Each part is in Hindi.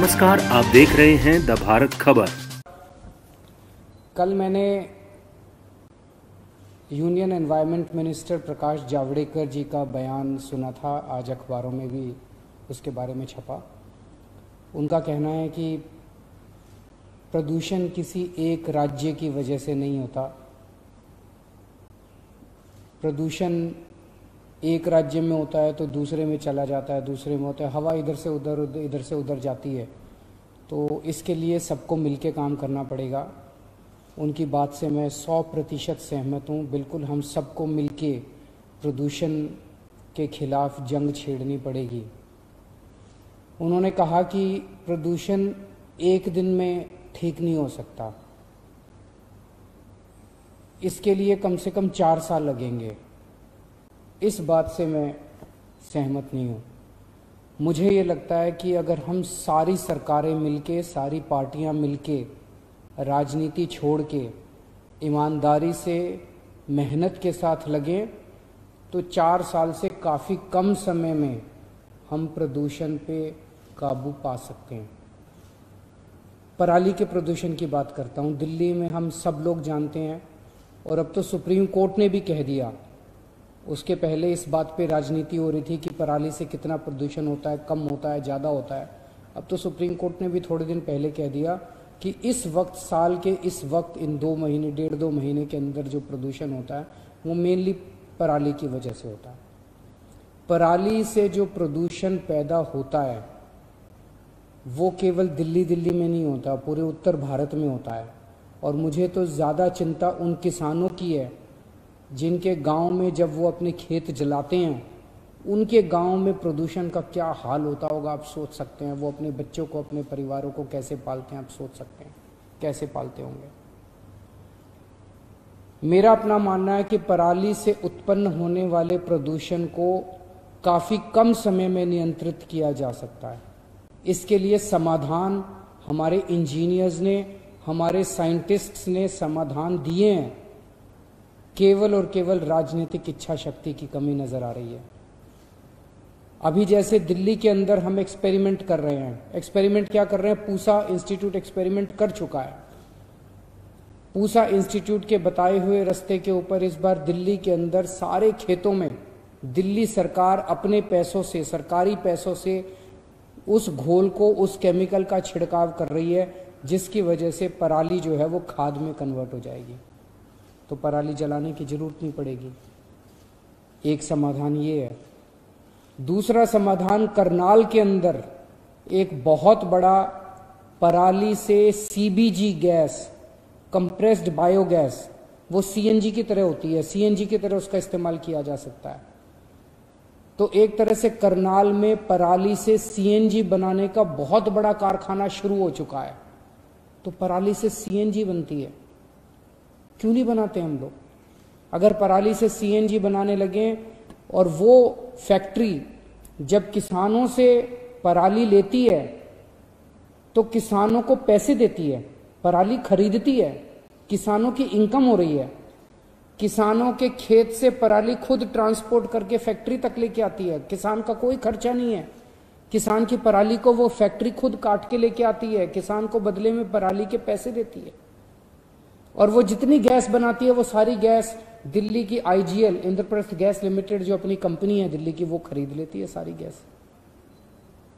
नमस्कार, आप देख रहे हैं द भारत खबर। कल मैंने union environment minister Prakash Javadekar जी का बयान सुना था, आज अखबारों में भी उसके बारे में छपा। उनका कहना है कि प्रदूषण किसी एक राज्य की वजह से नहीं होता। प्रदूषण एक राज्य में होता है तो दूसरे में चला जाता है, दूसरे में होता है, हवा इधर से उधर जाती है। तो इसके लिए सबको मिलके काम करना पड़ेगा। उनकी बात से मैं 100% सहमत हूँ। बिल्कुल हम सबको मिलके प्रदूषण के खिलाफ जंग छेड़नी पड़ेगी। उन्होंने कहा कि प्रदूषण एक दिन में ठीक नहीं हो सकता, इसके लिए कम से कम 4 साल लगेंगे। इस बात से मैं सहमत नहीं हूँ। मुझे ये लगता है कि अगर हम सारी सरकारें मिलके, सारी पार्टियां मिलके, राजनीति छोड़ के ईमानदारी से मेहनत के साथ लगें तो 4 साल से काफ़ी कम समय में हम प्रदूषण पे काबू पा सकते हैं। पराली के प्रदूषण की बात करता हूँ। दिल्ली में हम सब लोग जानते हैं, और अब तो सुप्रीम कोर्ट ने भी कह दिया। उसके पहले इस बात पे राजनीति हो रही थी कि पराली से कितना प्रदूषण होता है, कम होता है, ज़्यादा होता है। अब तो सुप्रीम कोर्ट ने भी थोड़े दिन पहले कह दिया कि इस वक्त, साल के इस वक्त, इन 2 महीने, 1.5-2 महीने के अंदर जो प्रदूषण होता है वो मेनली पराली की वजह से होता है। पराली से जो प्रदूषण पैदा होता है वो केवल दिल्ली में नहीं होता, पूरे उत्तर भारत में होता है। और मुझे तो ज़्यादा चिंता उन किसानों की है जिनके गांव में जब वो अपने खेत जलाते हैं, उनके गांव में प्रदूषण का क्या हाल होता होगा, आप सोच सकते हैं। वो अपने बच्चों को, अपने परिवारों को कैसे पालते हैं, आप सोच सकते हैं कैसे पालते होंगे। मेरा अपना मानना है कि पराली से उत्पन्न होने वाले प्रदूषण को काफ़ी कम समय में नियंत्रित किया जा सकता है। इसके लिए समाधान हमारे इंजीनियर्स ने, हमारे साइंटिस्ट्स ने समाधान दिए हैं। केवल और केवल राजनीतिक इच्छा शक्ति की कमी नजर आ रही है। अभी जैसे दिल्ली के अंदर हम एक्सपेरिमेंट कर रहे हैं। एक्सपेरिमेंट क्या कर रहे हैं? पूसा इंस्टीट्यूट एक्सपेरिमेंट कर चुका है। पूसा इंस्टीट्यूट के बताए हुए रास्ते के ऊपर इस बार दिल्ली के अंदर सारे खेतों में दिल्ली सरकार अपने पैसों से, सरकारी पैसों से उस घोल को, उस केमिकल का छिड़काव कर रही है, जिसकी वजह से पराली जो है वो खाद में कन्वर्ट हो जाएगी। तो पराली जलाने की जरूरत नहीं पड़ेगी। एक समाधान ये है। दूसरा समाधान, करनाल के अंदर एक बहुत बड़ा पराली से सीबीजी गैस, कंप्रेस्ड बायोगैस, वो सीएनजी की तरह होती है, सीएनजी की तरह उसका इस्तेमाल किया जा सकता है। तो एक तरह से करनाल में पराली से सीएनजी बनाने का बहुत बड़ा कारखाना शुरू हो चुका है। तो पराली से सीएनजी बनती है, क्यों नहीं बनाते हम लोग? अगर पराली से सीएनजी बनाने लगे और वो फैक्ट्री जब किसानों से पराली लेती है तो किसानों को पैसे देती है, पराली खरीदती है, किसानों की इनकम हो रही है। किसानों के खेत से पराली खुद ट्रांसपोर्ट करके फैक्ट्री तक लेके आती है। किसान का कोई खर्चा नहीं है। किसान की पराली को वो फैक्ट्री खुद काट के लेके आती है, किसान को बदले में पराली के पैसे देती है। और वो जितनी गैस बनाती है वो सारी गैस दिल्ली की आईजीएल, इंद्रप्रस्थ गैस लिमिटेड, जो अपनी कंपनी है दिल्ली की, वो खरीद लेती है सारी गैस।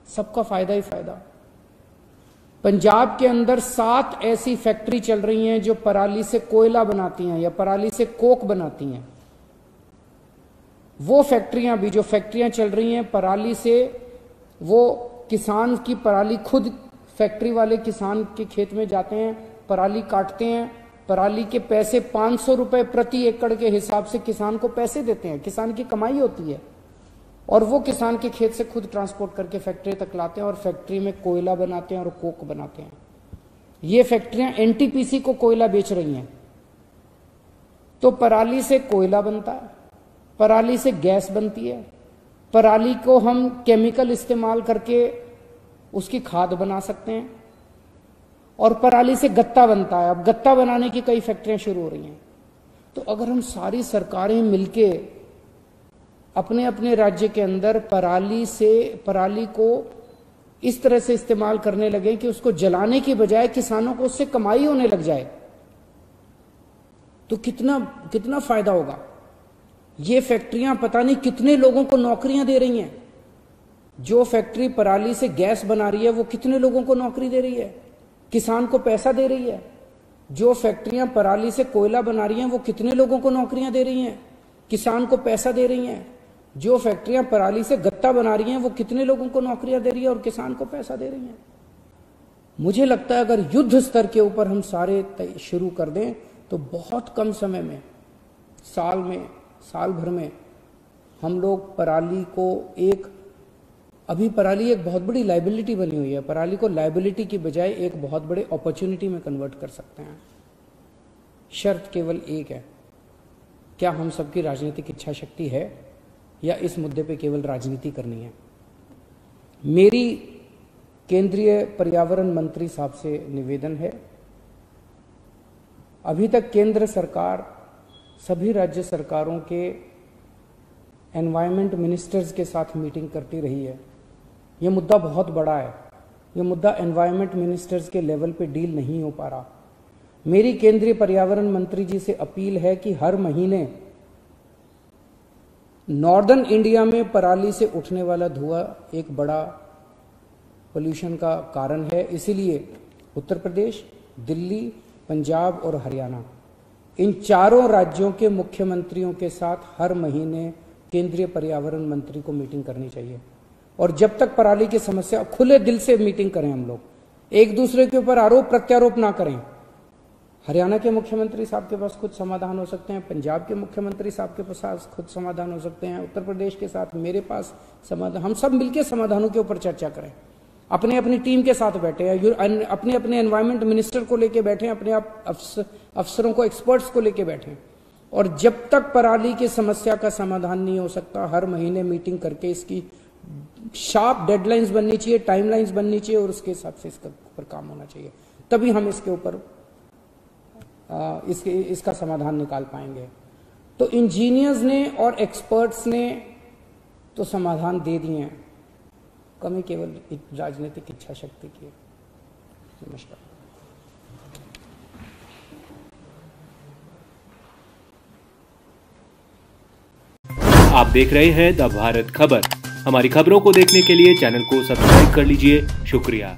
सबका फायदा ही फायदा। पंजाब के अंदर 7 ऐसी फैक्ट्री चल रही हैं जो पराली से कोयला बनाती हैं या पराली से कोक बनाती हैं। वो फैक्ट्रियां भी, जो फैक्ट्रियां चल रही हैं पराली से, वो किसान की पराली खुद, फैक्ट्री वाले किसान के खेत में जाते हैं, पराली काटते हैं, पराली के पैसे 500 रुपए प्रति एकड़ के हिसाब से किसान को पैसे देते हैं। किसान की कमाई होती है और वो किसान के खेत से खुद ट्रांसपोर्ट करके फैक्ट्री तक लाते हैं और फैक्ट्री में कोयला बनाते हैं और कोक बनाते हैं। ये फैक्ट्रियां एनटीपीसी को कोयला बेच रही हैं। तो पराली से कोयला बनता है, पराली से गैस बनती है, पराली को हम केमिकल इस्तेमाल करके उसकी खाद बना सकते हैं, और पराली से गत्ता बनता है। अब गत्ता बनाने की कई फैक्ट्रियां शुरू हो रही हैं। तो अगर हम सारी सरकारें मिलके अपने अपने राज्य के अंदर पराली को इस तरह से इस्तेमाल करने लगे कि उसको जलाने की बजाय किसानों को उससे कमाई होने लग जाए, तो कितना कितना फायदा होगा। ये फैक्ट्रियां पता नहीं कितने लोगों को नौकरियां दे रही हैं। जो फैक्ट्री पराली से गैस बना रही है वो कितने लोगों को नौकरी दे रही है, किसान को पैसा दे रही है। जो फैक्ट्रियां पराली से कोयला बना रही हैं वो कितने लोगों को नौकरियां दे रही हैं, किसान को पैसा दे रही हैं। जो फैक्ट्रियां पराली से गत्ता बना रही हैं वो कितने लोगों को नौकरियां दे रही है और किसान को पैसा दे रही हैं। मुझे लगता है अगर युद्ध स्तर के ऊपर हम सारे शुरू कर दें तो बहुत कम समय में, साल भर में हम लोग पराली को अभी पराली एक बहुत बड़ी लाइबिलिटी बनी हुई है, पराली को लाइबिलिटी की बजाय एक बहुत बड़े अपॉर्चुनिटी में कन्वर्ट कर सकते हैं। शर्त केवल एक है, क्या हम सबकी राजनीतिक इच्छा शक्ति है या इस मुद्दे पे केवल राजनीति करनी है। मेरी केंद्रीय पर्यावरण मंत्री साहब से निवेदन है, अभी तक केंद्र सरकार सभी राज्य सरकारों के एनवायरमेंट मिनिस्टर्स के साथ मीटिंग करती रही है। यह मुद्दा बहुत बड़ा है, यह मुद्दा एनवायरमेंट मिनिस्टर्स के लेवल पे डील नहीं हो पा रहा। मेरी केंद्रीय पर्यावरण मंत्री जी से अपील है कि हर महीने नॉर्दर्न इंडिया में पराली से उठने वाला धुआं एक बड़ा पोल्यूशन का कारण है, इसीलिए उत्तर प्रदेश, दिल्ली, पंजाब और हरियाणा, इन चारों राज्यों के मुख्यमंत्रियों के साथ हर महीने केंद्रीय पर्यावरण मंत्री को मीटिंग करनी चाहिए। और जब तक पराली की समस्या, खुले दिल से मीटिंग करें, हम लोग एक दूसरे के ऊपर आरोप प्रत्यारोप ना करें। हरियाणा के मुख्यमंत्री साहब के पास खुद समाधान हो सकते हैं, पंजाब के मुख्यमंत्री साहब के पास खुद समाधान हो सकते हैं, उत्तर प्रदेश के साथ मेरे पास समाधान, हम सब मिलकर समाधानों के ऊपर चर्चा करें। अपने अपनी टीम के साथ बैठे हैं, अपने अपने एनवायरमेंट मिनिस्टर को लेके बैठे, अपने आप अफसरों को, एक्सपर्ट्स को लेके बैठे। और जब तक पराली की समस्या का समाधान नहीं हो सकता, हर महीने मीटिंग करके इसकी शार्प डेडलाइंस बननी चाहिए, टाइमलाइंस बननी चाहिए और उसके हिसाब से इसके ऊपर काम होना चाहिए। तभी हम इसके ऊपर इसका समाधान निकाल पाएंगे। तो इंजीनियर्स ने और एक्सपर्ट्स ने तो समाधान दे दिए हैं, कमी केवल राजनीतिक इच्छा शक्ति की है। नमस्कार। आप देख रहे हैं द भारत खबर। हमारी खबरों को देखने के लिए चैनल को सब्सक्राइब कर लीजिए। शुक्रिया।